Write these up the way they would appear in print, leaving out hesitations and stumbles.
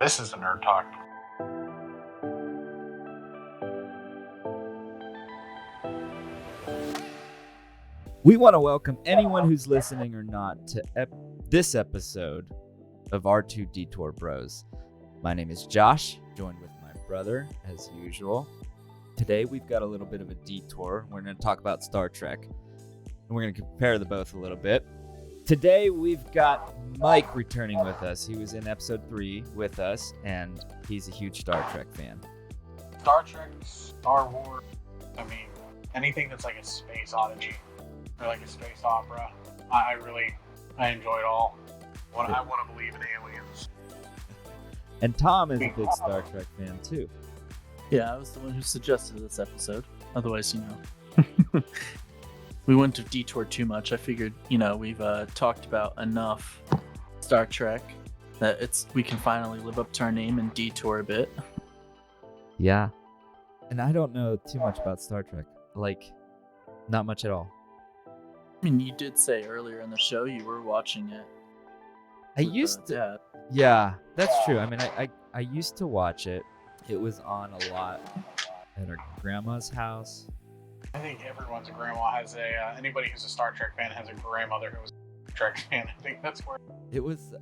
This is a Nerd Talk. We want to welcome anyone who's listening or not to this episode of R2 Detour Bros. My name is Josh, joined with my brother, as usual. Today we've got a little bit of a detour. We're going to talk about Star Trek, and we're going to compare the both a little bit. Today we've got Mike returning with us. He was in episode 3 with us, and he's a huge Star Trek fan. Star Trek, Star Wars, anything that's like a space oddity or like a space opera, I enjoy it all. I want to believe in aliens. And Tom is a big Star Trek fan too. Yeah, I was the one who suggested this episode. Otherwise, we wouldn't have detoured too much. I figured, we've talked about enough Star Trek that we can finally live up to our name and detour a bit. Yeah. And I don't know too much about Star Trek. Not much at all. I mean, you did say earlier in the show you were watching it. I used to. Yeah, that's true. I mean, I used to watch it. It was on a lot at our grandma's house. I think everyone's grandma has anybody who's a Star Trek fan has a grandmother who was a Star Trek fan. I think that's where it was.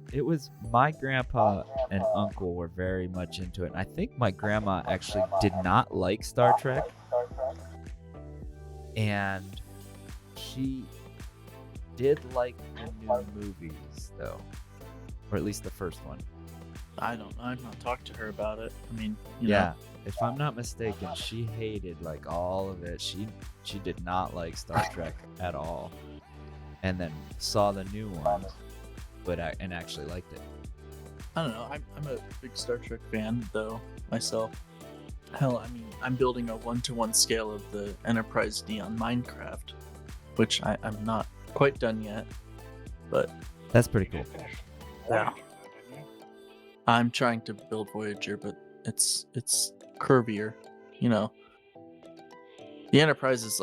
My grandpa and uncle were very much into it. And I think my grandma actually did not like Star Trek, and she did like the new movies though, or at least the first one. I've not talked to her about it. I mean, yeah. If I'm not mistaken, she hated all of it. She did not like Star Trek at all, and then saw the new one, and actually liked it. I don't know. I'm a big Star Trek fan though myself. Hell, I mean, I'm building a 1-to-1 scale of the Enterprise D on Minecraft, which I'm not quite done yet, but that's pretty cool. Yeah. I'm trying to build Voyager, but it's curvier, The Enterprise is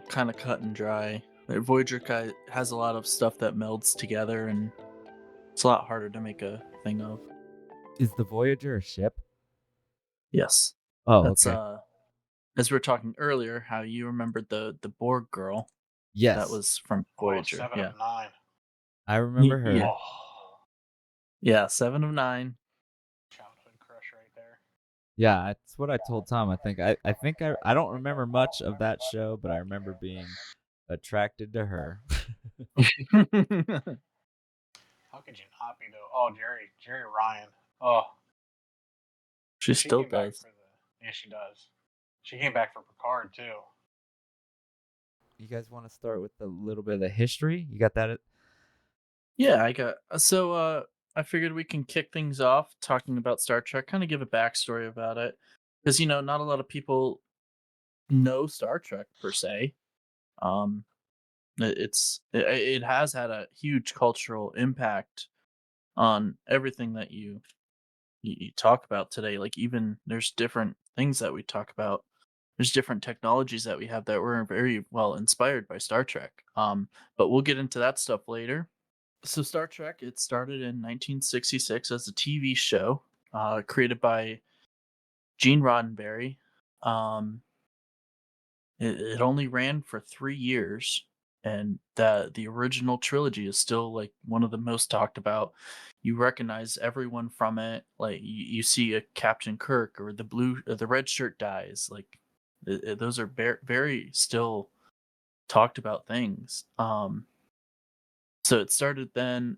kind of cut and dry. Voyager has a lot of stuff that melds together, and it's a lot harder to make a thing of. Is the Voyager a ship? Yes. Oh, that's, okay. As we were talking earlier, how you remembered the Borg girl. Yes. That was from Voyager. 7 of 9. I remember her. Yeah. Yeah, 7 of 9. Childhood crush right there. Yeah, that's what I told Tom. I think I don't remember much of that show, but I remember being attracted to her. How could you not be though? Oh, Jerry Ryan. Oh, she still does. Yeah, she does. She came back for Picard too. You guys want to start with a little bit of the history? You got that? Yeah, I got. So, I figured we can kick things off talking about Star Trek, kind of give a backstory about it, because not a lot of people know Star Trek per se. It has had a huge cultural impact on everything that you talk about today. Like, even there's different things that we talk about. There's different technologies that we have that were very well inspired by Star Trek. But we'll get into that stuff later. So Star Trek, it started in 1966 as a TV show created by Gene Roddenberry. It only ran for 3 years, and the original trilogy is still one of the most talked about. You recognize everyone from it. Like you see a Captain Kirk, or the red shirt dies. Those are very still talked about things. So it started then,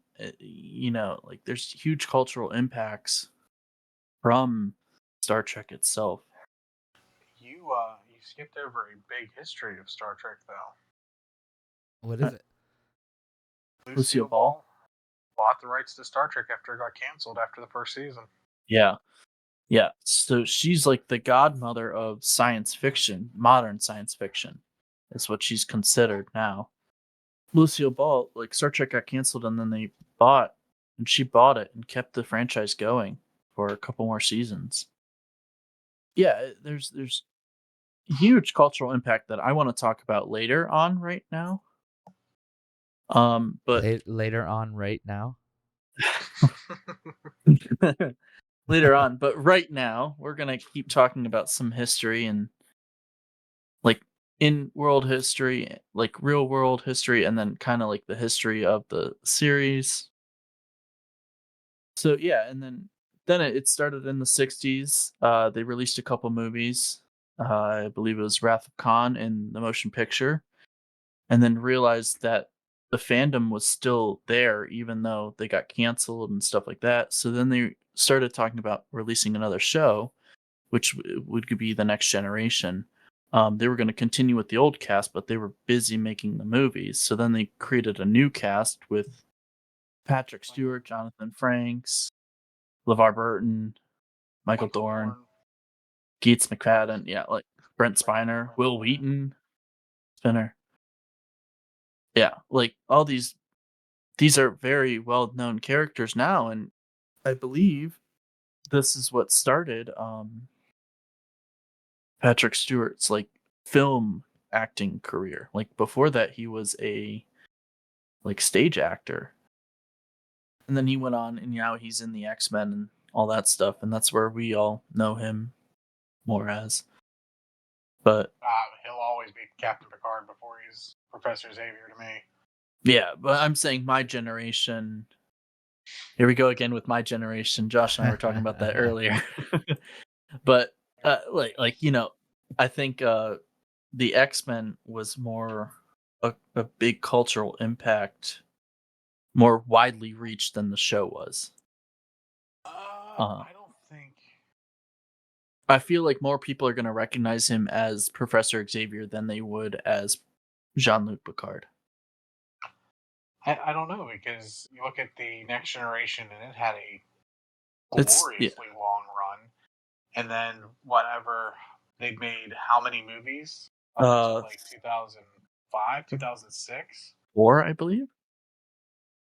there's huge cultural impacts from Star Trek itself. You skipped over a big history of Star Trek though. What is it? Lucille Ball bought the rights to Star Trek after it got canceled after the first season. Yeah. So she's like the godmother of science fiction, modern science fiction. Is what she's considered now. Lucille Ball, Star Trek got canceled, and then she bought it and kept the franchise going for a couple more seasons. Yeah, there's huge cultural impact that I want to talk about later on right now. But later on right now. later on. But right now, we're gonna keep talking about some history and like in world history, like real world history, and then kind of like the history of the series. So yeah, and then it started in the '60s. They released a couple movies. I believe it was Wrath of Khan in the motion picture, and then realized that the fandom was still there even though they got canceled and stuff like that. So then they started talking about releasing another show, which would be the Next Generation. They were going to continue with the old cast, but they were busy making the movies. So then they created a new cast with Patrick Stewart, Jonathan Frakes, LeVar Burton, Michael Dorn, Keats McFadden, yeah, like Brent Spiner, Will Wheaton, Spinner. Yeah, like all these are very well known characters now, and I believe this is what started Patrick Stewart's like film acting career. Like before that he was a like stage actor. And then he went on and now he's in the X-Men and all that stuff, and that's where we all know him more as. But He'll always be Captain Picard before he's Professor Xavier to me. yeah, but I'm saying my generation. Here we go again with my generation. Josh and I were talking about that earlier. But like I think the X-Men was more a big cultural impact, more widely reached than the show was. I don't think. I feel like more people are going to recognize him as Professor Xavier than they would as Jean-Luc Picard. I don't know, because you look at the Next Generation and it had a It's gloriously long run, and then whatever they'd made, how many movies up until like 2005, 2006? 4, I believe.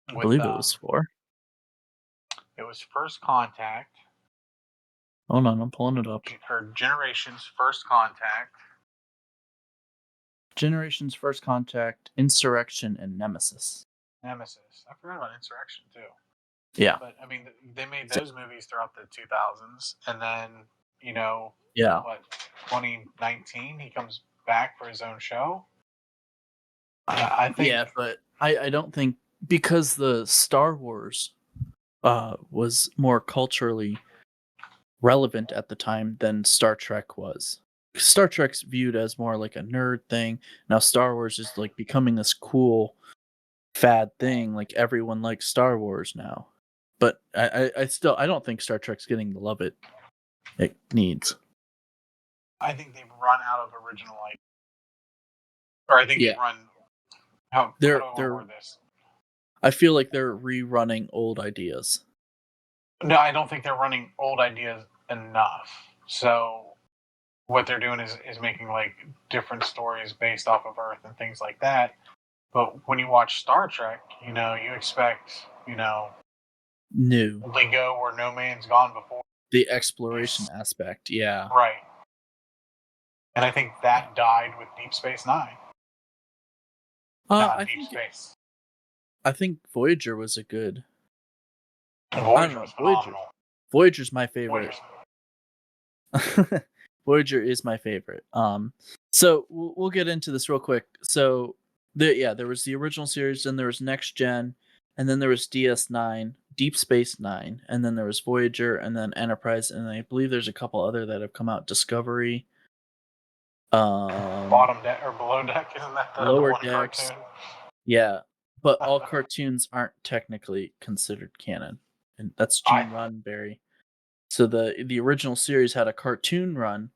I With believe it was 4. it was First Contact, Hold on, I'm pulling it up. or Generations, First Contact, Generations, First Contact, Insurrection, and Nemesis. Nemesis. I forgot about Insurrection too. Yeah. But I mean, they made those movies throughout the 2000s, and then Yeah. what, 2019 he comes back for his own show. I think. Yeah, but I don't think, because the Star Wars was more culturally relevant at the time than Star Trek was. Star Trek's viewed as more like a nerd thing. Now Star Wars is like becoming this cool fad thing. Like everyone likes Star Wars now. But I still I don't think Star Trek's getting the love it needs. I think they've run out of original ideas, or I think they've run. How do I word this? I feel like they're rerunning old ideas. No, I don't think they're running old ideas enough. So what they're doing is making like different stories based off of Earth and things like that. But when you watch Star Trek, you expect, New. they go where no man's gone before. The exploration aspect, yeah. Right. And I think that died with Deep Space Nine. Not Deep Space. I think Voyager was a good. Voyager was phenomenal. Voyager's my favorite. Voyager is my favorite. So we'll get into this real quick. So there was the original series, then there was Next Gen, and then there was DS9, Deep Space Nine, and then there was Voyager, and then Enterprise, and I believe there's a couple other that have come out. Discovery. Bottom deck or below deck, isn't that the Lower one Decks? cartoon? Yeah, but all cartoons aren't technically considered canon, and that's Gene Roddenberry. So the original series had a cartoon run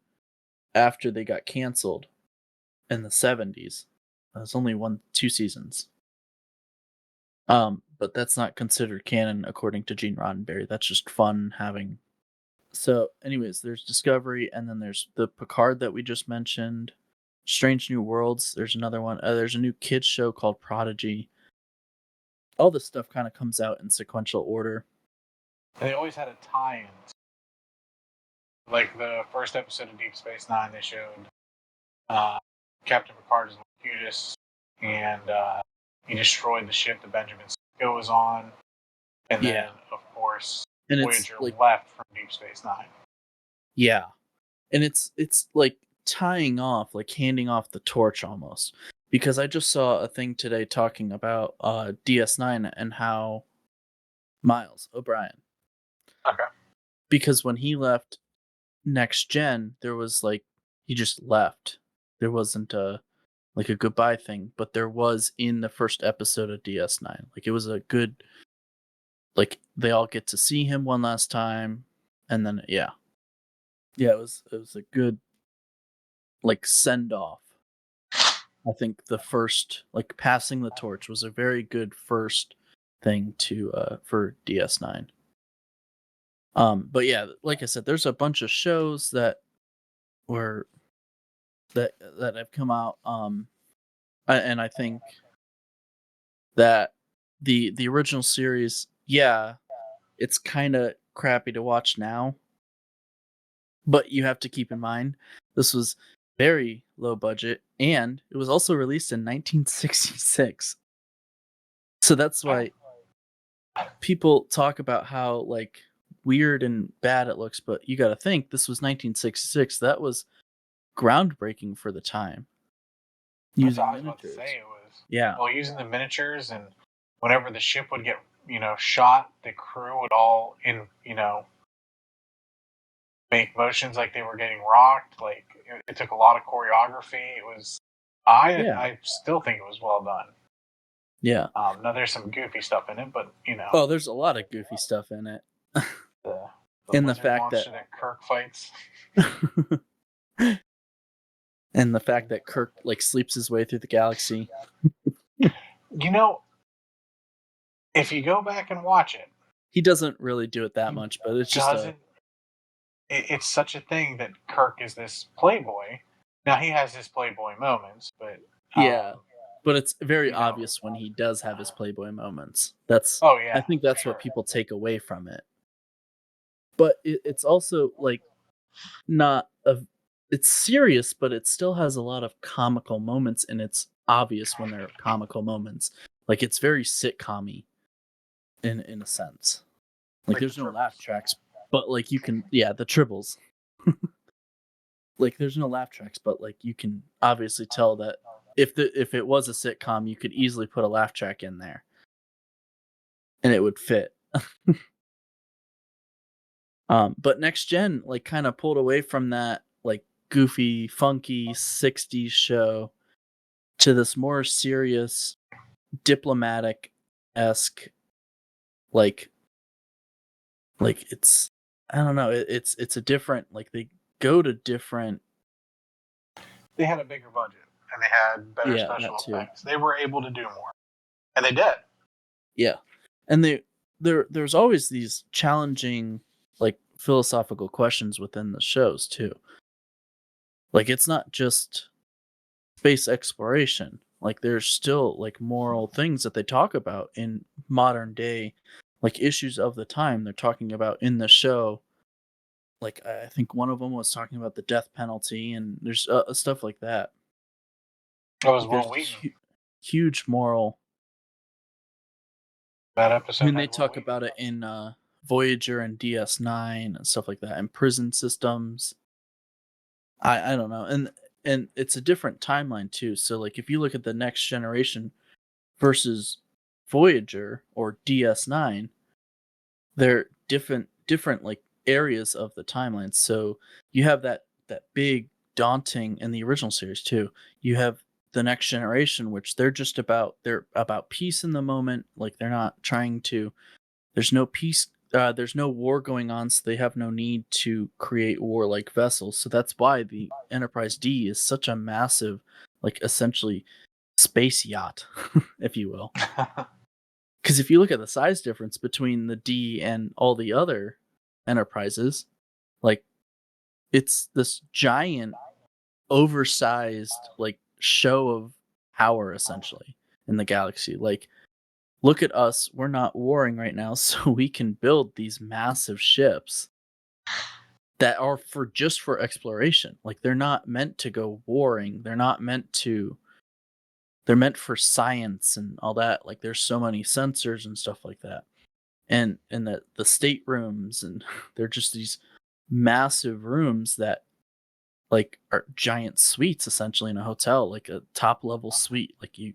after they got canceled in the 70s. It was only 2 seasons. But that's not considered canon according to Gene Roddenberry. That's just fun having. So, anyways, there's Discovery, and then there's the Picard that we just mentioned. Strange New Worlds. There's another one. There's a new kids show called Prodigy. All this stuff kind of comes out in sequential order. They always had a tie-in. Like the first episode of Deep Space Nine, they showed Captain Picard as Locutus, and he destroyed the ship that Benjamin Sisko was on. And then, of course, And it's Voyager like, left from Deep Space Nine. yeah, and it's like tying off, like handing off the torch almost. Because I just saw a thing today talking about DS9 and how Miles O'Brien, Okay. because when he left Next Gen, there was like he just left. There wasn't a like a goodbye thing, but there was in the first episode of DS9. Like it was a good, like they all get to see him one last time, and then yeah, it was a good like send off. I think the first like passing the torch was a very good first thing to for DS9. But yeah, like I said, there's a bunch of shows that were that have come out. And I think that the original series, yeah, it's kind of crappy to watch now, but you have to keep in mind this was very low budget and it was also released in 1966. So that's why people talk about how like weird and bad it looks, but you got to think this was 1966. That was groundbreaking for the time. That's what Using I was about to miniatures. say. It was Yeah. well using the miniatures, and whenever the ship would get shot, the crew would all make motions like they were getting rocked. Like it took a lot of choreography. It was Yeah. I still think it was well done. Yeah. Now there's some goofy stuff in it, but Oh, there's a lot of goofy stuff in it. the In the lizard fact monster that Kirk fights. and the fact that Kirk like sleeps his way through the galaxy. You know, if you go back and watch it, He doesn't really do it that he much, but it's just doesn't. It's such a thing that Kirk is this playboy. Now he has his playboy moments, but yeah. But it's very you know, obvious when he does have his playboy moments. That's oh I yeah, think for that's sure. what people take away from it. But it's also like not a it's serious, but it still has a lot of comical moments, and it's obvious when they're comical moments. Like it's very sitcom-y in a sense. Like Like the there's no laugh triples. tracks, but like you can the tribbles. Like there's no laugh tracks, but like you can obviously tell that if it was a sitcom, you could easily put a laugh track in there and it would fit. But Next Gen like kind of pulled away from that like goofy, funky 60s show to this more serious, diplomatic esque like it's I don't know, it's a different like they go to different. They had a bigger budget and they had better Yeah, that special too. effects. They were able to do more, and they did. Yeah. And there's always these challenging like philosophical questions within the shows too. Like it's not just space exploration. Like there's still like moral things that they talk about in modern day like issues of the time they're talking about in the show. Like I think one of them was talking about the death penalty and there's stuff like that. That was Like Will there's Wheaton. huge moral. That I episode mean, they had Will talk Wheaton. about it in Voyager and DS9 and stuff like that, and prison systems. I don't know, and it's a different timeline too. So like, if you look at the Next Generation versus Voyager or DS9, they're different like areas of the timeline. So you have that big daunting in the original series too. You have the Next Generation, which they're about peace in the moment. Like they're not trying to. There's no peace. There's no war going on, so they have no need to create warlike vessels. So that's why the Enterprise D is such a massive, like essentially space yacht, if you will. Because if you look at the size difference between the D and all the other Enterprises, like it's this giant, oversized, like show of power essentially in the galaxy. Like look at us, we're not warring right now, so we can build these massive ships that are for exploration. Like they're not meant to go warring. They're meant for science and all that. Like there's so many sensors and stuff like that. and the staterooms, and they're just these massive rooms that like are giant suites essentially in a hotel, like a top level suite. Like you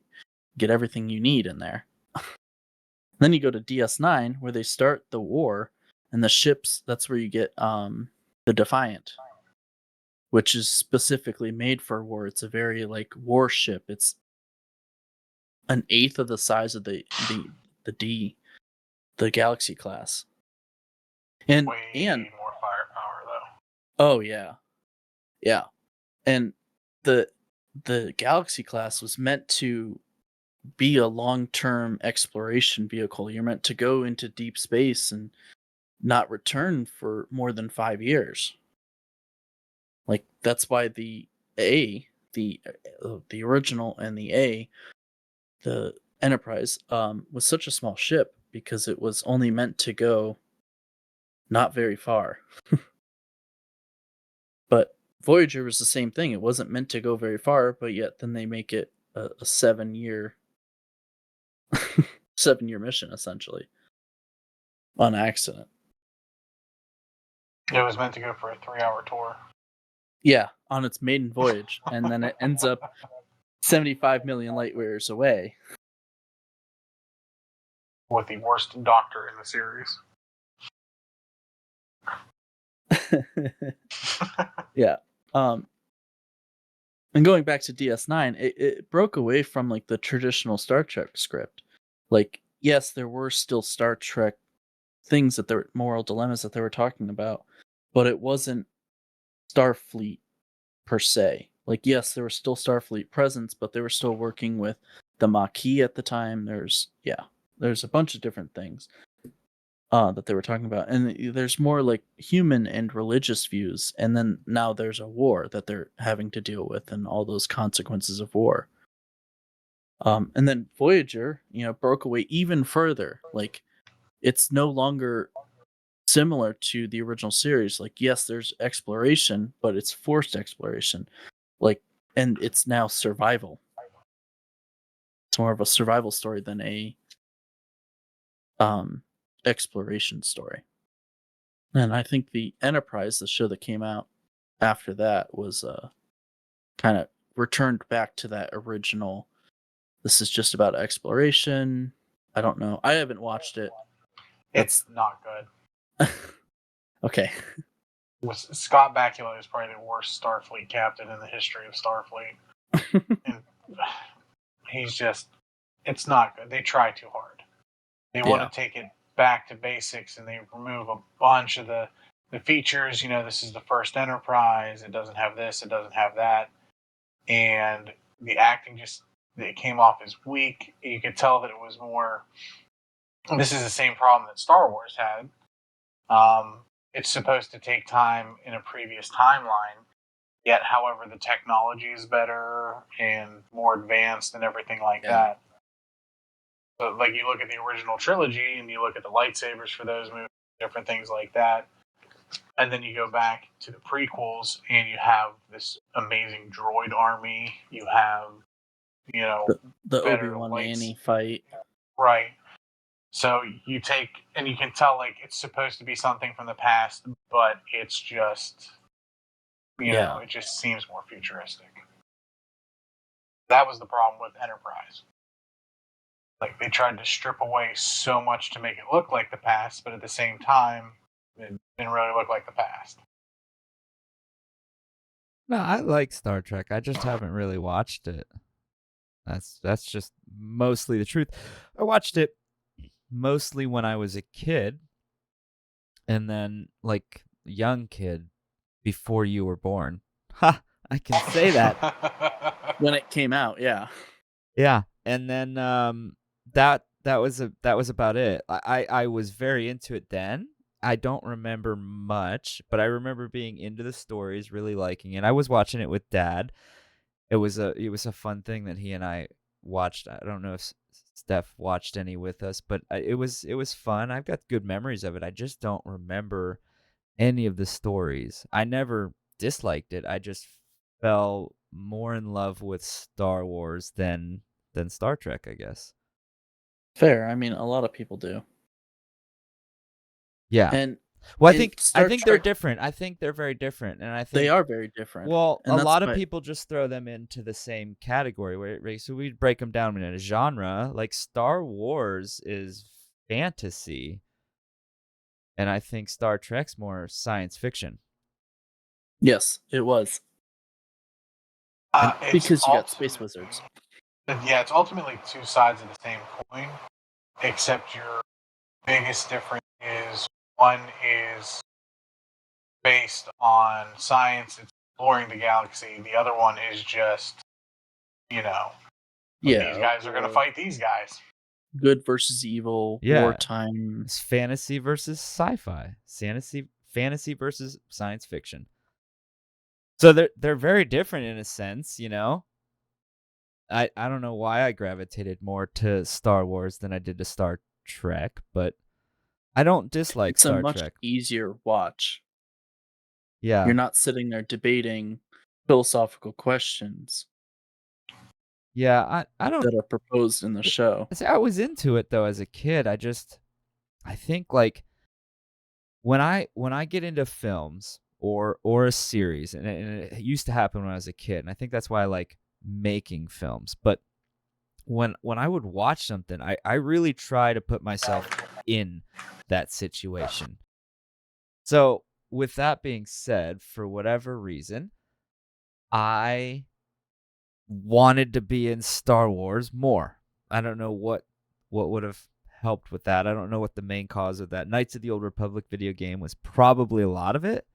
get everything you need in there. Then you go to DS9 where they start the war, and the ships. That's where you get the Defiant, which is specifically made for war. It's a very like warship. It's an eighth of the size of the D, the Galaxy class. And Way more firepower though. oh yeah, yeah, and the the Galaxy class was meant to be a long-term exploration vehicle. You're meant to go into deep space and not return for more than 5 years. Like that's why A, the original, and the Enterprise, was such a small ship because it was only meant to go not very far. But Voyager was the same thing. It wasn't meant to go very far, but yet then they make it a 7 year 7 year mission essentially on accident. It was meant to go for a 3-hour tour. Yeah, on its maiden voyage, and then it ends up 75 million light years away. With the worst doctor in the series. Yeah. And going back to DS9, it broke away from like the traditional Star Trek script. Like, yes, there were still Star Trek things that there moral dilemmas that they were talking about, but it wasn't Starfleet per se. Like, yes, there was still Starfleet presence, but they were still working with the Maquis at the time. There's a bunch of different things that they were talking about, and there's more like human and religious views, and then now there's a war that they're having to deal with, and all those consequences of war. And then Voyager, broke away even further. Like, it's no longer similar to the original series. Like, yes, there's exploration, but it's forced exploration. Like, and it's now survival. It's more of a survival story than a exploration story. And I think the Enterprise, the show that came out after that, was kind of returned back to that original. This is just about exploration. I don't know. I haven't watched it. It's not good. Okay. Scott Bakula is probably the worst Starfleet captain in the history of Starfleet. And he's just, it's not good. They try too hard. They want to take it back to basics, and they remove a bunch of the features. This is the first Enterprise. It doesn't have this. It doesn't have that. And the acting it came off as weak. You could tell that it was more. This is the same problem that Star Wars had. It's supposed to take time in a previous timeline, yet, however, the technology is better and more advanced and everything like that. So, like, you look at the original trilogy and you look at the lightsabers for those movies, different things like that, and then you go back to the prequels and you have this amazing droid army. You have, the Obi-Wan Annie fight. Right. So you take, and you can tell, like, it's supposed to be something from the past, but it's just, it just seems more futuristic. That was the problem with Enterprise. Like, they tried to strip away so much to make it look like the past, but at the same time, it didn't really look like the past. No, I like Star Trek. I just haven't really watched it. That's just mostly the truth. I watched it mostly when I was a kid, and then like young kid before you were born. Ha! I can say that. When it came out, yeah. Yeah, and then that was about it. I was very into it then. I don't remember much, but I remember being into the stories, really liking it. I was watching it with Dad. It was a fun thing that he and I watched. I don't know if Steph watched any with us, but it was fun. I've got good memories of it. I just don't remember any of the stories. I never disliked it. I just fell more in love with Star Wars than Star Trek, I guess. Fair. I mean, a lot of people do. Yeah. And Well, in I Star think they're Trek, different. I think they're very different, and I they think are very different. well, And a that's lot of why people just throw them into the same category. So we break them down in a genre. Like Star Wars is fantasy, and I think Star Trek's more science fiction. yes, it was. It's Because you got space ultimately, wizards. yeah, it's ultimately two sides of the same coin, except your biggest difference is one is based on science, it's exploring the galaxy. The other one is just, you know, these Yeah, guys are going to fight these guys. good versus evil, Yeah. wartime. It's fantasy versus sci-fi. Fantasy versus science fiction. So they're very different in a sense, you know. I don't know why I gravitated more to Star Wars than I did to Star Trek, but I don't dislike It's a Star much Trek. easier watch. Yeah. You're not sitting there debating philosophical questions Yeah, I don't that are proposed in the show. I was into it though as a kid. I think like when I get into films or a series, and it used to happen when I was a kid, and I think that's why I like making films. But when I would watch something, I really try to put myself in that situation. So with that being said, for whatever reason, I wanted to be in Star Wars more. I don't know what would have helped with that. I don't know what the main cause of that. Knights of the Old Republic video game was probably a lot of it,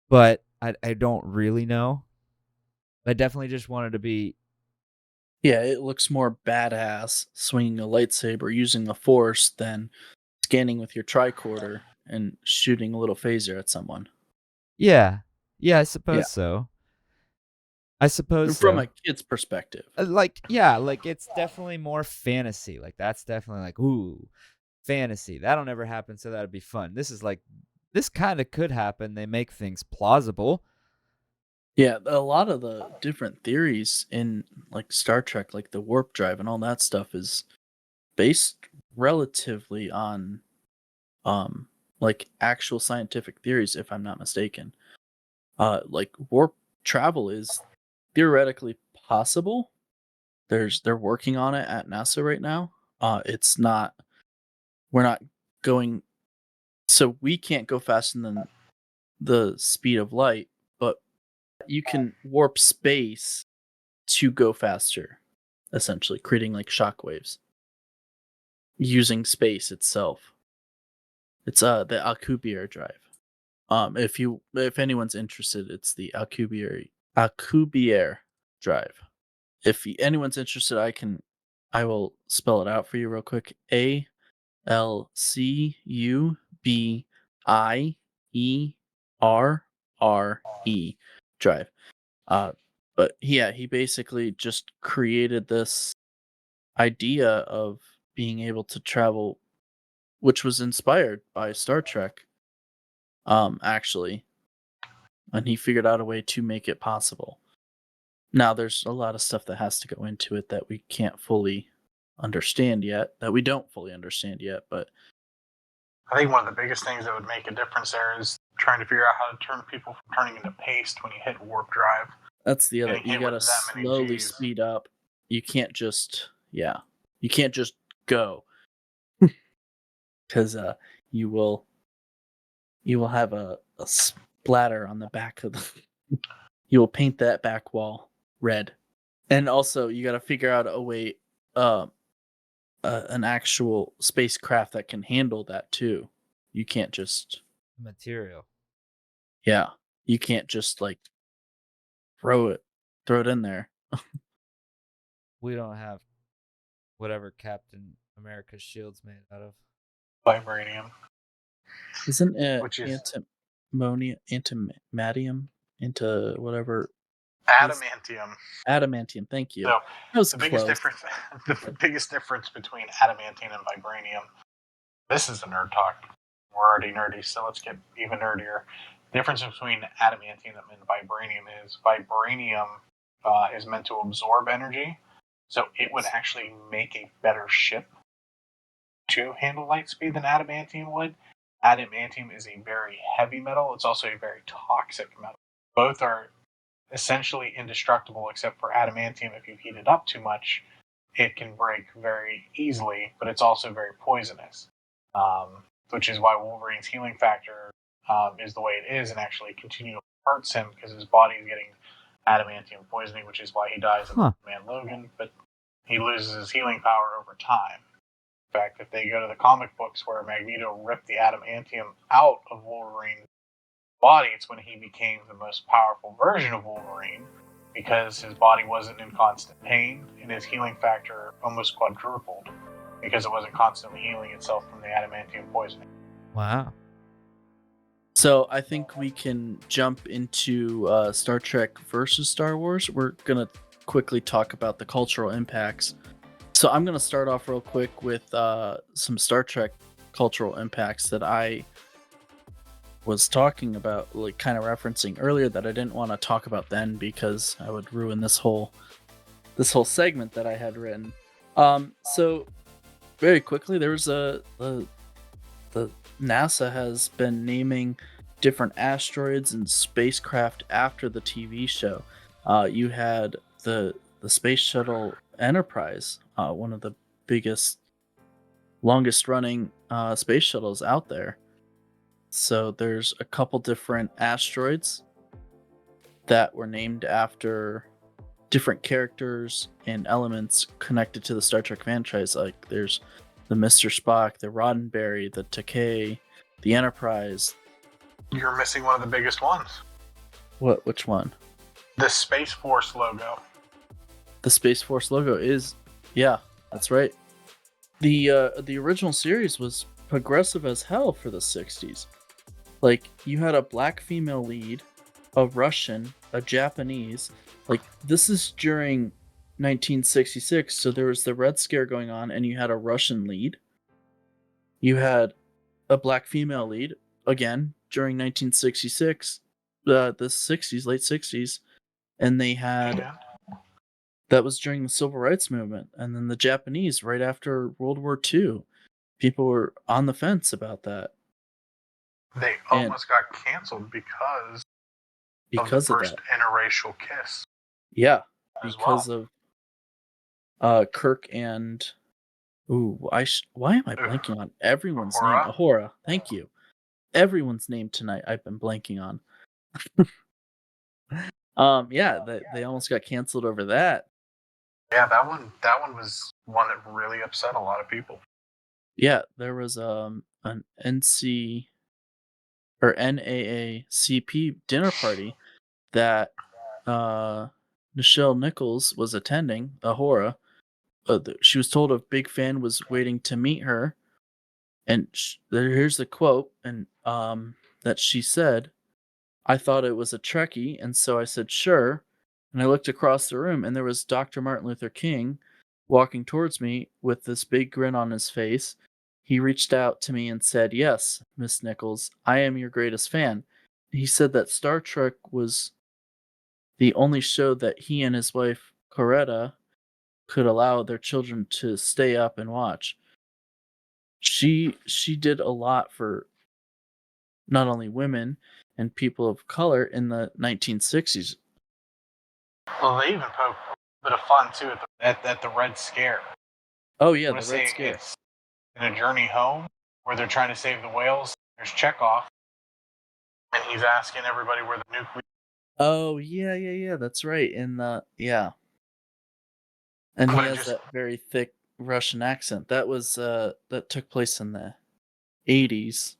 but I don't really know. I definitely just wanted to be. Yeah, it looks more badass swinging a lightsaber using the force than scanning with your tricorder and shooting a little phaser at someone. Yeah, I Yeah. suppose so. I suppose From so. a kid's perspective. Like yeah, like it's definitely more fantasy. Like that's definitely like ooh, fantasy. That'll never happen, so that'd be fun. This is like this kind of could happen. They make things plausible. Yeah, a lot of the different theories in like Star Trek, like the warp drive and all that stuff is based relatively on like actual scientific theories, if I'm not mistaken. Like warp travel is theoretically possible. They're working on it at NASA right now. It's not we're not going so we can't go faster than the speed of light, but you can warp space to go faster, essentially, creating like shockwaves using space itself. It's the Alcubierre drive. If anyone's interested, it's the Alcubierre drive. If anyone's interested, I will spell it out for you real quick. ALCUBIERRE drive. Uh, but yeah, he basically just created this idea of being able to travel, which was inspired by Star Trek, actually, and he figured out a way to make it possible. Now, there's a lot of stuff that has to go into it that we can't fully understand yet, that we don't fully understand yet, but I think one of the biggest things that would make a difference there is trying to figure out how to turn people from turning into paste when you hit warp drive. that's the other. Getting You hit gotta with that many slowly Gs. speed up. You can't just, yeah, you can't just go because you will you will have a splatter on the back of the. You will paint that back wall red, and also you got to figure out a way, uh, an actual spacecraft that can handle that too. You can't just, Material. yeah, you can't just like throw it in there. We don't have whatever Captain America's shield's made out of. Vibranium, Isn't it which is antimadium, into whatever adamantium. adamantium? Thank you. So That was the biggest close. difference, the biggest difference between adamantium and vibranium. This is the nerd talk. We're already nerdy, so let's get even nerdier. The difference between adamantium and vibranium is meant to absorb energy, so it would actually make a better ship to handle light speed than adamantium would. adamantium is a very heavy metal. It's also a very toxic metal. Both are essentially indestructible, except for adamantium. If you heat it up too much, it can break very easily, but it's also very poisonous, which is why Wolverine's healing factor is the way it is, and actually continually hurts him because his body is getting adamantium poisoning, which is why he dies in Man Logan, but he loses his healing power over time. In fact, if they go to the comic books where Magneto ripped the adamantium out of Wolverine's body, it's when he became the most powerful version of Wolverine, because his body wasn't in constant pain and his healing factor almost quadrupled because it wasn't constantly healing itself from the adamantium poisoning. Wow. So I think we can jump into Star Trek versus Star Wars. We're going to quickly talk about the cultural impacts. So I'm going to start off real quick with some Star Trek cultural impacts that I was talking about, like kind of referencing earlier, that I didn't want to talk about then because I would ruin this whole segment that I had written. So very quickly, there was the NASA has been naming different asteroids and spacecraft after the TV show. You had the Space Shuttle Enterprise, one of the biggest, longest running space shuttles out there. So there's a couple different asteroids that were named after different characters and elements connected to the Star Trek franchise. Like there's the Mr. Spock, the Roddenberry, the Takei, the Enterprise. You're missing one of the biggest ones. What? Which one? The Space Force logo. The Space Force logo is, yeah, that's right. The original series was progressive as hell for the 60s. Like, you had a black female lead, a Russian, a Japanese. Like, this is during 1966, so there was the Red Scare going on, and you had a Russian lead. You had a black female lead, again, during 1966, the 60s, late 60s, and they had... Yeah. That was during the Civil Rights Movement, and then the Japanese, right after World War II. People were on the fence about that. They almost got canceled because of the first interracial kiss. Yeah, because of Kirk and why am I blanking on everyone's name? Ahura. Thank you. Everyone's name tonight I've been blanking on. Yeah, they almost got canceled over that. Yeah, that one was one that really upset a lot of people. Yeah, there was an NC or NAACP dinner party that Nichelle Nichols was attending, Ahura. She was told a big fan was waiting to meet her, and here's the quote, and that she said, "I thought it was a Trekkie, and so I said sure, and I looked across the room, and there was Dr. Martin Luther King walking towards me with this big grin on his face. He reached out to me and said, 'Yes, Miss Nichols, I am your greatest fan.' He said that Star Trek was the only show that he and his wife, Coretta, could allow their children to stay up and watch." She did a lot for not only women and people of color in the 1960s. Well, they even poked a bit of fun too at the Red Scare. Oh yeah, the Red Scare. It's in A Journey Home, where they're trying to save the whales. There's Chekhov, and he's asking everybody where the nuclear. Oh yeah, that's right. And and he has that very thick Russian accent. That was that took place in the 80s.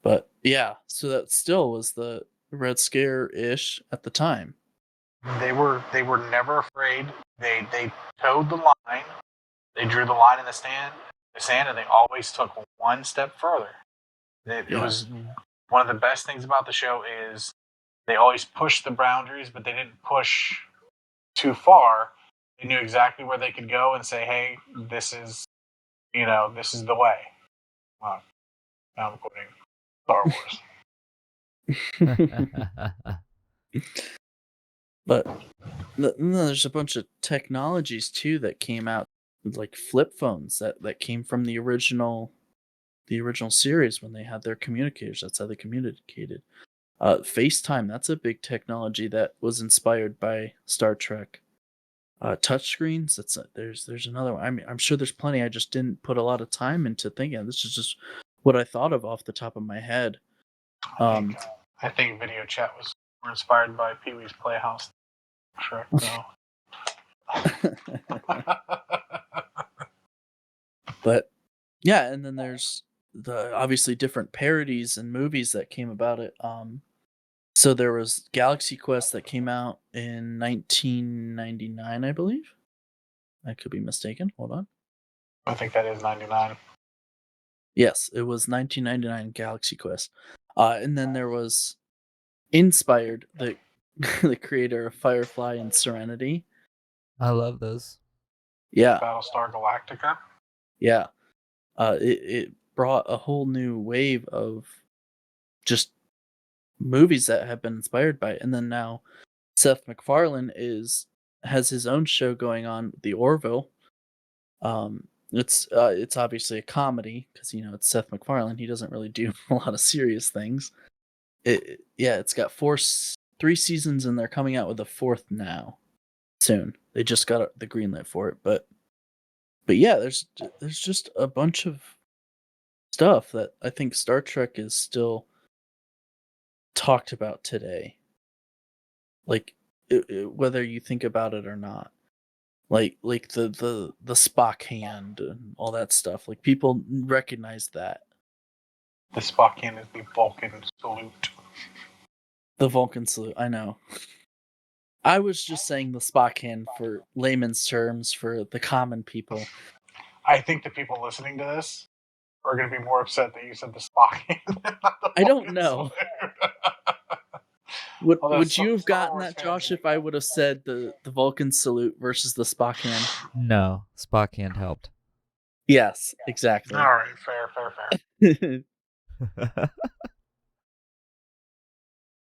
But yeah, so that still was the Red Scare-ish at the time. They were never afraid. They towed the line. They drew the line in the sand, and they always took one step further. It was one of the best things about the show is they always pushed the boundaries, but they didn't push too far. They knew exactly where they could go and say, "Hey, this is the way." Now I'm quoting Star Wars. But there's a bunch of technologies too that came out, like flip phones that came from the original the original series when they had their communicators. That's how they communicated. FaceTime, that's a big technology that was inspired by Star Trek. Touchscreens, there's another one. I mean, I'm sure there's plenty. I just didn't put a lot of time into thinking. This is just what I thought of off the top of my head. I think video chat was more inspired by Pee Wee's Playhouse. Shrek, though. But yeah, and then there's the obviously different parodies and movies that came about it. So there was Galaxy Quest that came out in 1999, I believe. I could be mistaken. Hold on. I think that is 99. Yes, it was 1999 Galaxy Quest. And then there was Inspired, the the creator of Firefly and Serenity. I love those. Yeah, Battlestar Galactica. yeah. It brought a whole new wave of just movies that have been inspired by it. And then now Seth MacFarlane has his own show going on, The Orville. It's obviously a comedy because it's Seth MacFarlane. He doesn't really do a lot of serious things. It's got 3 seasons and they're coming out with a 4th now soon. They just got the green light for it, but yeah, there's just a bunch of stuff that I think Star Trek is still talked about today. Like whether you think about it or not. Like the Spock hand and all that stuff. Like people recognize that. The Spock hand is the Vulcan salute. The Vulcan salute, I know. I was just saying the Spock hand for layman's terms for the common people. I think the people listening to this are going to be more upset that you said the Spock hand. I don't know. Would you have gotten that, Josh, if I would have said the Vulcan salute versus the Spock hand? No, Spock hand helped. Yes, exactly. All right, fair.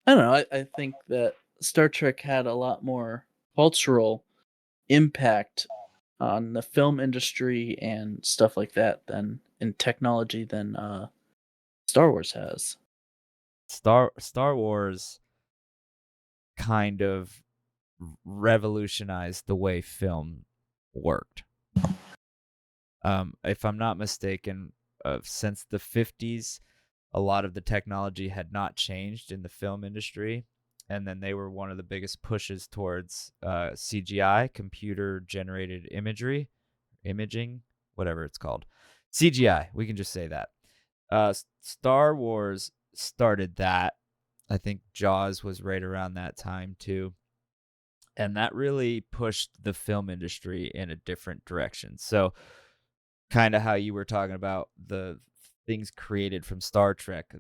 I don't know. I think that Star Trek had a lot more cultural impact on the film industry and stuff like that than in technology than Star Wars has. Star Wars kind of revolutionized the way film worked. If I'm not mistaken, since the 50s, a lot of the technology had not changed in the film industry, and then they were one of the biggest pushes towards CGI, computer-generated imaging, whatever it's called. CGI, we can just say that. Star Wars started that. I think Jaws was right around that time too. And that really pushed the film industry in a different direction. So kind of how you were talking about the things created from Star Trek,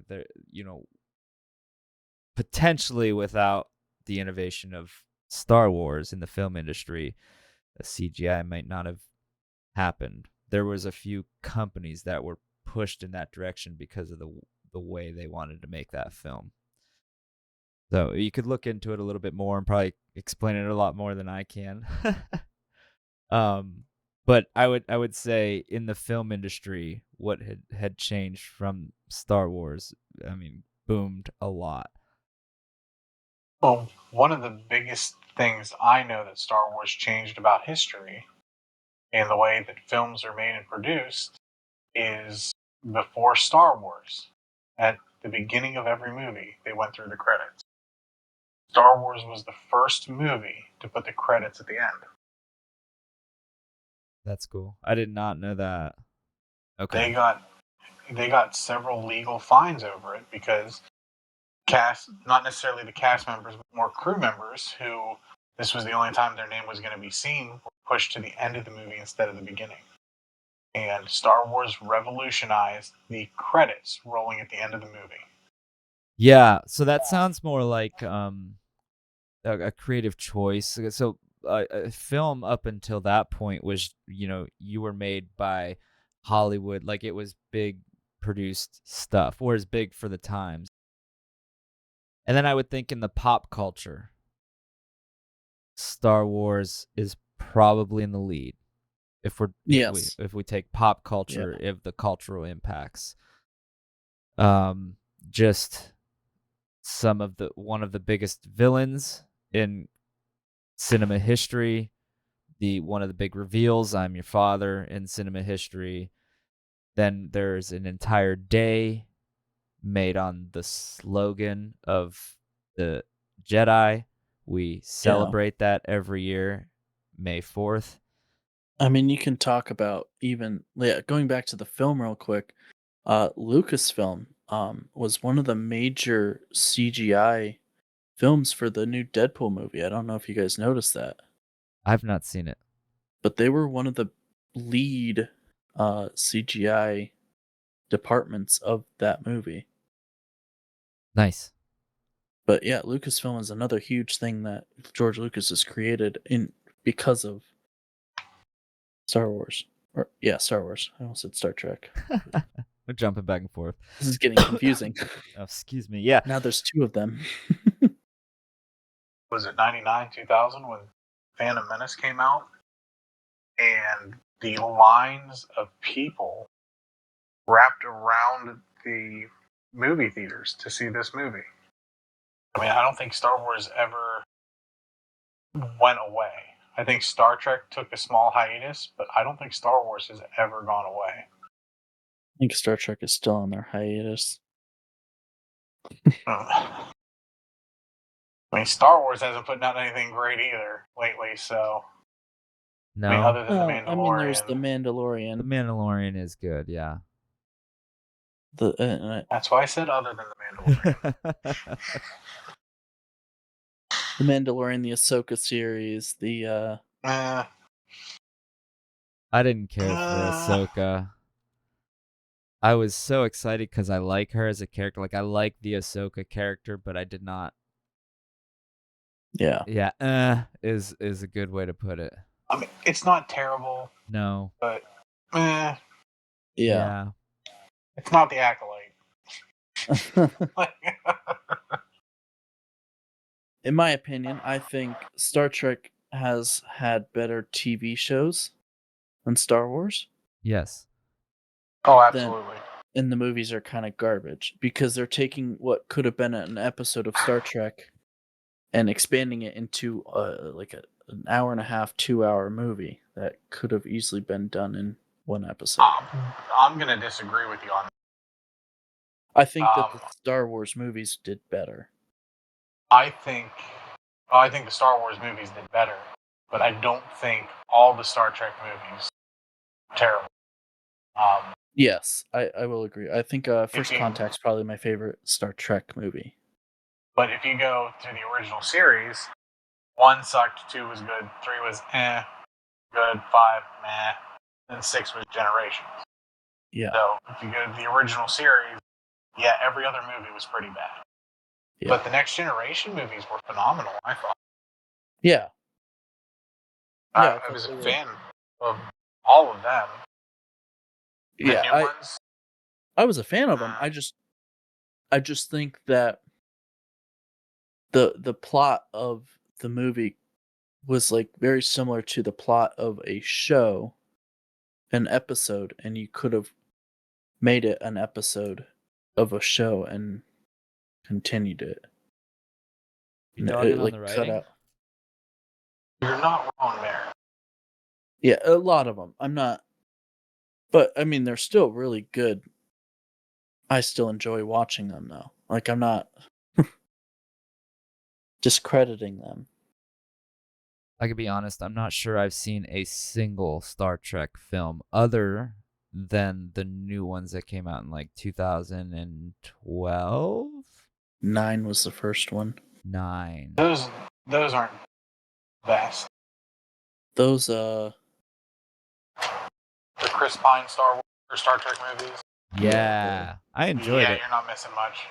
potentially without the innovation of Star Wars in the film industry, a CGI might not have happened. There was a few companies that were pushed in that direction because of the way they wanted to make that film. So you could look into it a little bit more and probably explain it a lot more than I can. But I would say in the film industry, what had changed from Star Wars, I mean, boomed a lot. Well, one of the biggest things I know that Star Wars changed about history and the way that films are made and produced is before Star Wars. At the beginning of every movie, they went through the credits. Star Wars was the first movie to put the credits at the end. That's cool. I did not know that. Okay. They got several legal fines over it because not necessarily the cast members, but more crew members who this was the only time their name was going to be seen were pushed to the end of the movie instead of the beginning. And Star Wars revolutionized the credits rolling at the end of the movie. Yeah, so that sounds more like a creative choice. So a film up until that point was, you were made by Hollywood, like it was big produced stuff, or as big for the times. And then I would think in the pop culture, Star Wars is probably in the lead. If we take pop culture, if the cultural impacts. Just one of the biggest villains in cinema history, one of the big reveals, I'm your father, in cinema history. Then there's an entire day made on the slogan of the Jedi. We celebrate that every year, May 4th. I mean, you can talk about even going back to the film real quick. Lucasfilm was one of the major CGI films for the new Deadpool movie. I don't know if you guys noticed that, I've not seen it. but they were one of the lead CGI departments of that movie. Nice. But yeah, Lucasfilm is another huge thing that George Lucas has created because of Star Wars. Star Wars. I almost said Star Trek. We're jumping back and forth. This is getting confusing. Oh, excuse me. Yeah. Now there's two of them. Was it 99, 2000 when Phantom Menace came out? And the lines of people wrapped around the movie theaters to see this movie. I mean, I don't think Star Wars ever went away. I think Star Trek took a small hiatus, but I don't think Star Wars has ever gone away. I think Star Trek is still on their hiatus. I mean, Star Wars hasn't put out anything great either lately, so. No. I mean, other than The Mandalorian. I mean, there's The Mandalorian. The Mandalorian is good, yeah. That's why I said other than The Mandalorian. The Mandalorian, the Ahsoka series, I didn't care for Ahsoka. I was so excited because I like her as a character. Like, I like the Ahsoka character, but I did not. Yeah. Yeah, is a good way to put it. I mean, it's not terrible. No. But, yeah. It's not the Acolyte. In my opinion, I think Star Trek has had better TV shows than Star Wars. Yes. Oh, absolutely. And the movies are kind of garbage because they're taking what could have been an episode of Star Trek and expanding it into like an hour and a half, 2-hour movie that could have easily been done in one episode. I'm going to disagree with you on that. I think that the Star Wars movies did better. I think the Star Wars movies did better, but I don't think all the Star Trek movies are terrible. Yes, I will agree. I think First Contact's probably my favorite Star Trek movie. But if you go through the original series, 1 sucked, 2 was good, 3 was good, 5 meh, and 6 was Generations. Yeah. So if you go to the original series, yeah, every other movie was pretty bad. Yeah. But the Next Generation movies were phenomenal, I thought. Yeah. I was a fan of all of them. Yeah, I was a fan of them. I just think that the plot of the movie was like very similar to the plot of a show, an episode, and you could have made it an episode of a show and continued it. You dogging on the writing? Cut out. You're not wrong there. Yeah, a lot of them. I'm not, but I mean, they're still really good. I still enjoy watching them though. Like, I'm not discrediting them. I could be honest, I'm not sure I've seen a single Star Trek film other than the new ones that came out in like 2012? 9 was the first one. 9. Those aren't best. Those the Chris Pine Star Wars or Star Trek movies. Yeah, I enjoyed it. Yeah, you're not missing much.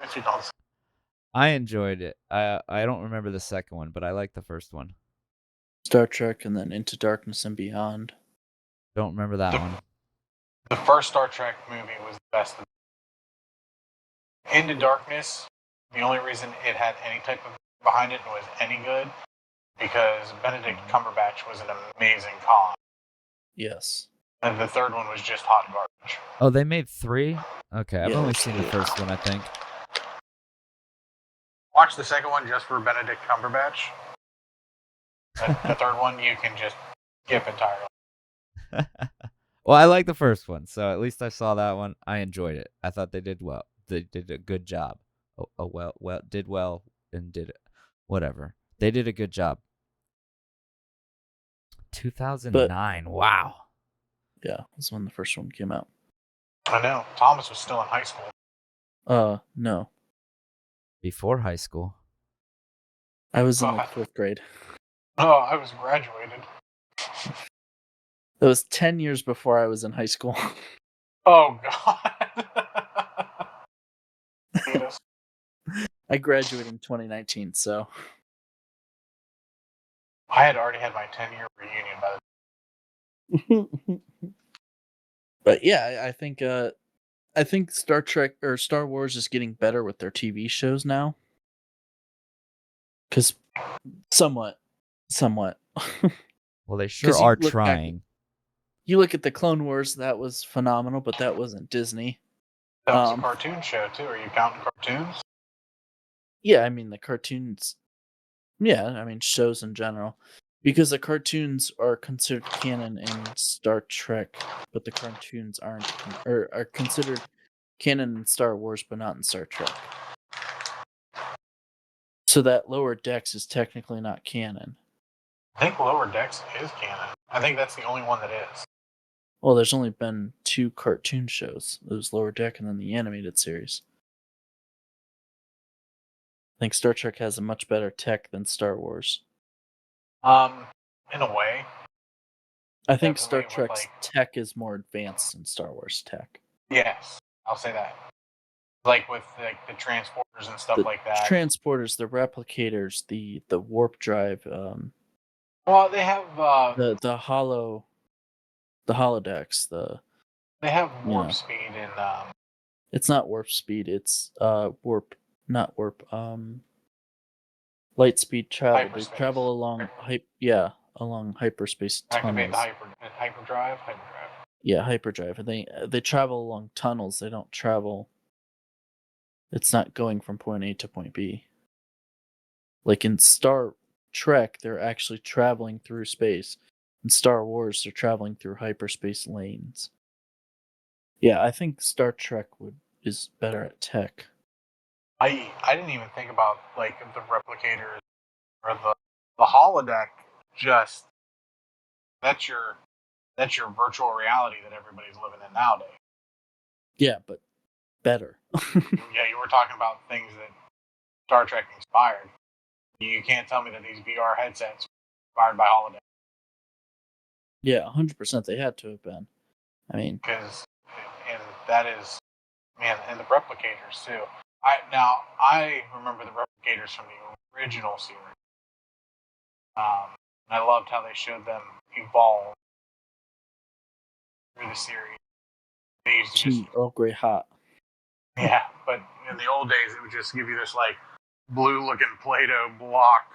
If you don't. I enjoyed it. I don't remember the second one, but I liked the first one. Star Trek and then Into Darkness and Beyond. Don't remember that one. The first Star Trek movie was the best. Into Darkness, the only reason it had any type of behind it and was any good because Benedict Cumberbatch was an amazing Khan. Yes. And the third one was just hot garbage. Oh, they made 3? Okay, I've Yeah, only it's seen the first one, I think. Watch the second one just for Benedict Cumberbatch. The third one you can just skip entirely. Well, I like the first one, so at least I saw that one. I enjoyed it. I thought they did well. They did a good job. Did well and did it. Whatever. They did a good job. 2009. Wow. Yeah, that's when the first one came out. I know. Thomas was still in high school. No. Before high school. I was in like 4th grade. Oh, I was graduated. That was 10 years before I was in high school. Oh, God. Yes. I graduated in 2019, so. I had already had my 10-year reunion by the But yeah, I think Star Trek or Star Wars is getting better with their TV shows now. Because somewhat. Well, they sure 'Cause you are look back- trying. You look at the Clone Wars, that was phenomenal, but that wasn't Disney. That was a cartoon show, too. Are you counting cartoons? Yeah, I mean the cartoons. Yeah, I mean shows in general, because the cartoons are considered canon in Star Trek, but the cartoons aren't, or are considered canon in Star Wars, but not in Star Trek. So that Lower Decks is technically not canon. I think Lower Decks is canon. I think that's the only one that is. Well, there's only been 2 cartoon shows. There's Lower Deck and then the animated series. I think Star Trek has a much better tech than Star Wars. In a way. I think Star Definitely with, Trek's tech is more advanced than Star Wars tech. Yes, I'll say that. Like with the transporters and stuff like that. Transporters, the replicators, the warp drive, Well, they have the holodecks, they have you warp know. speed and It's not warp speed, it's not warp, light speed travel. Hyperspace. They travel along along hyperspace activate tunnels. the hyperdrive. Yeah, hyperdrive. And they travel along tunnels. They don't travel. It's not going from point A to point B. Like in Star Trek, they're actually traveling through space. In Star Wars, they're traveling through hyperspace lanes. Yeah, I think Star Trek is better at tech. I didn't even think about like the replicators or the holodeck. Just that's your virtual reality that everybody's living in nowadays. Yeah, but better. Yeah, you were talking about things that Star Trek inspired. You can't tell me that these VR headsets were inspired by holodeck. Yeah, 100%. They had to have been. I mean, Because and that is, man, and the replicators too. I remember the replicators from the original series. And I loved how they showed them evolve through the series. They used to just, Earl Grey hot. yeah, but in the old days it would just give you this like blue looking Play-Doh block.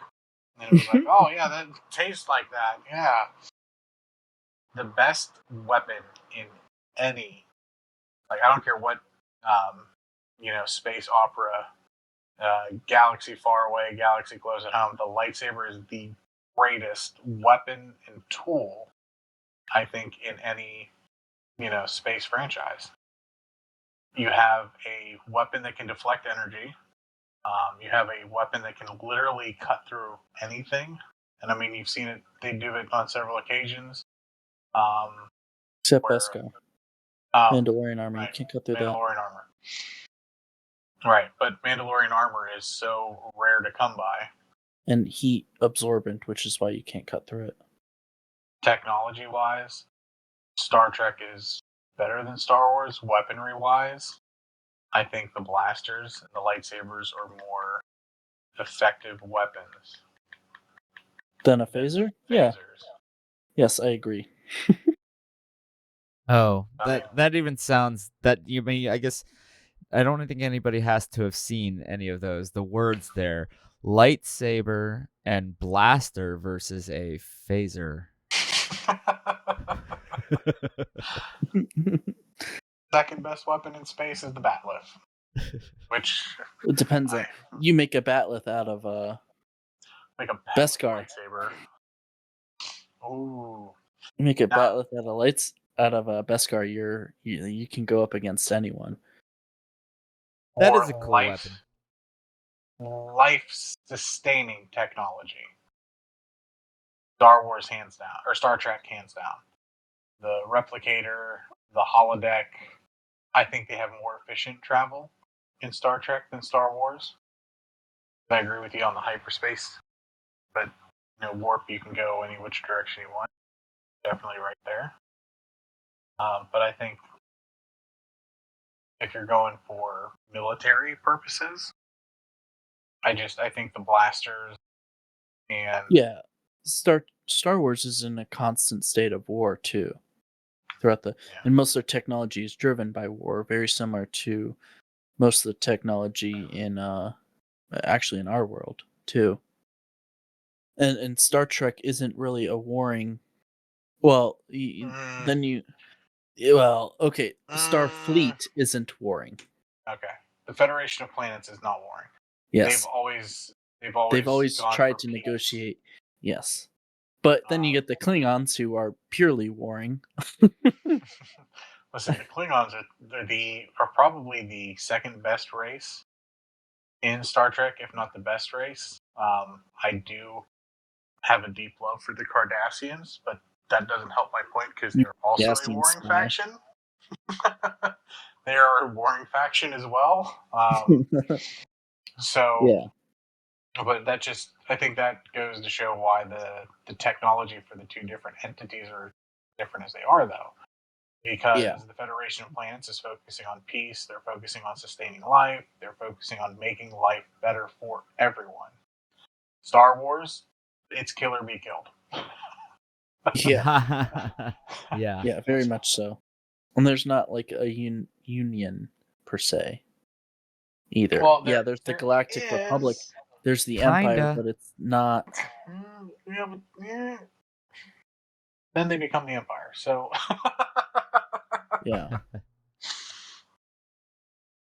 And it was like, oh yeah, that tastes like that. Yeah. The best weapon in any, like, I don't care what, space opera, galaxy far away, galaxy close at home, the lightsaber is the greatest weapon and tool, I think, in any, space franchise. You have a weapon that can deflect energy. You have a weapon that can literally cut through anything. And I mean, you've seen it, they do it on several occasions. Except where- Beskar. um, Mandalorian armor. right, You can't cut through that. Mandalorian armor. Right, but Mandalorian armor is so rare to come by. And heat absorbent, which is why you can't cut through it. Technology-wise, Star Trek is better than Star Wars. Weaponry-wise, I think the blasters and the lightsabers are more effective weapons. Then a phaser? Yeah. Phasers. Yes, I agree. Oh, that even sounds that you mean. I guess I don't think anybody has to have seen any of those. The words there, lightsaber and blaster versus a phaser. Second best weapon in space is the batleth, which It depends on you make a batleth out of like a Beskar. lightsaber. Ooh, You make a Now- batleth out of Beskar. You can go up against anyone. That or is a cool life, weapon. life-sustaining technology. Star Wars hands down, or Star Trek hands down. The replicator, the holodeck. I think they have more efficient travel in Star Trek than Star Wars. I agree with you on the hyperspace, but warp, you can go any which direction you want. Definitely right there. But I think if you're going for military purposes, I think the blasters and Yeah, Star Wars is in a constant state of war too. And most of their technology is driven by war, very similar to most of the technology in actually in our world too. And Star Trek isn't really a warring. Well, then you. Well, okay, Starfleet isn't warring. Okay, the Federation of Planets is not warring. Yes, They've they've always gone tried for to peace. negotiate. Yes, but then you get the Klingons who are purely warring. Listen, the Klingons are probably the second best race in Star Trek, if not the best race. I do have a deep love for the Cardassians, but that doesn't help my point because they're also a Cardassian warring spy. faction. They are a warring faction as well. So, Yeah, but I think that goes to show why the technology for the two different entities are different as they are, though. Because the Federation of Planets is focusing on peace, they're focusing on sustaining life, they're focusing on making life better for everyone. Star Wars, it's kill or be killed. yeah, very much so. And there's not like a union per se either. Well, there's the Galactic Republic, there's the Kinda. Empire, but it's not. Then they become the Empire, so Yeah.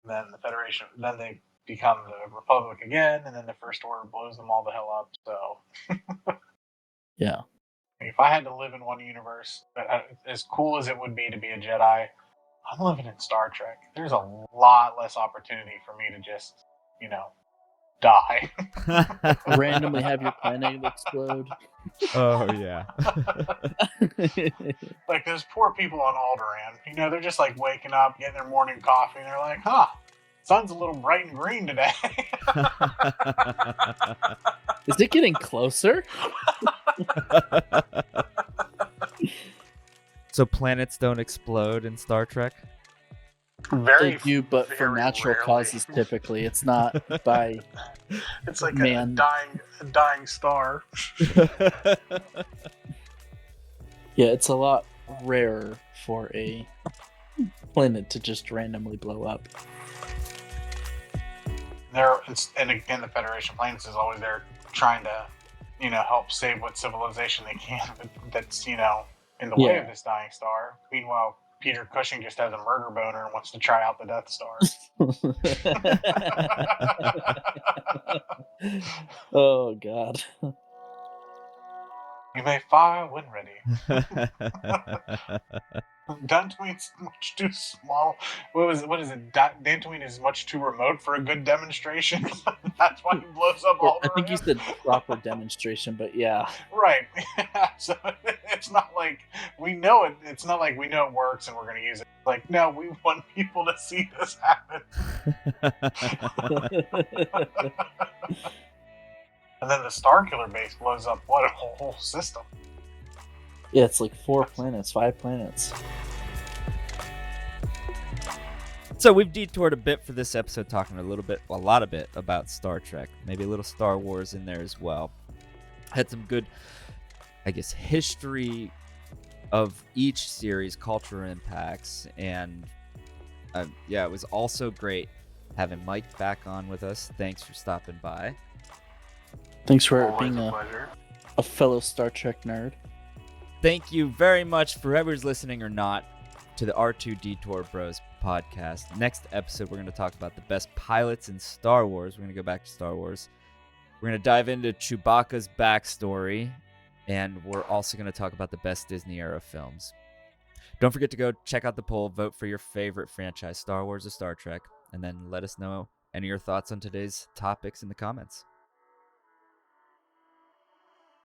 Then the Federation, then they become the Republic again, and then the First Order blows them all the hell up. So, Yeah. if I had to live in one universe, as cool as it would be to be a Jedi, I'm living in Star Trek. There's a lot less opportunity for me to just, die. Randomly have your planet explode. Oh yeah. Like those poor people on Alderaan, they're just like waking up, getting their morning coffee, and they're like, "Huh, sun's a little bright and green today." Is it getting closer? So planets don't explode in Star Trek? They do, but for very natural rarely. causes typically. It's not by It's like Man. a dying star. Yeah, it's a lot rarer for a planet to just randomly blow up. And again, the Federation of Planets is always there trying to, help save what civilization they can. But that's, in the way of this dying star. Meanwhile, Peter Cushing just has a murder boner and wants to try out the Death Star. Oh God. You may fire when ready. Dantooine's much too small. What is it? Dantooine is much too remote for a good demonstration. That's why he blows up all I think you said proper demonstration, but yeah. Right. So it's not like we know it. It's not like we know it works and we're going to use it. Like, no, we want people to see this happen. And then the Starkiller base blows up a whole system. Yeah, it's like 5 planets. So we've detoured a bit for this episode, talking a lot of bit about Star Trek, maybe a little Star Wars in there as well. Had some good, history of each series, cultural impacts, and it was also great having Mike back on with us. Thanks for stopping by. Thanks for Always being a pleasure. a fellow Star Trek nerd. thank you very much for whoever's listening or not to the R2 Detour Bros podcast. Next episode, we're going to talk about the best pilots in Star Wars. We're going to go back to Star Wars. We're going to dive into Chewbacca's backstory, and we're also going to talk about the best Disney era films. Don't forget to go check out the poll, vote for your favorite franchise, Star Wars or Star Trek, and then let us know any of your thoughts on today's topics in the comments.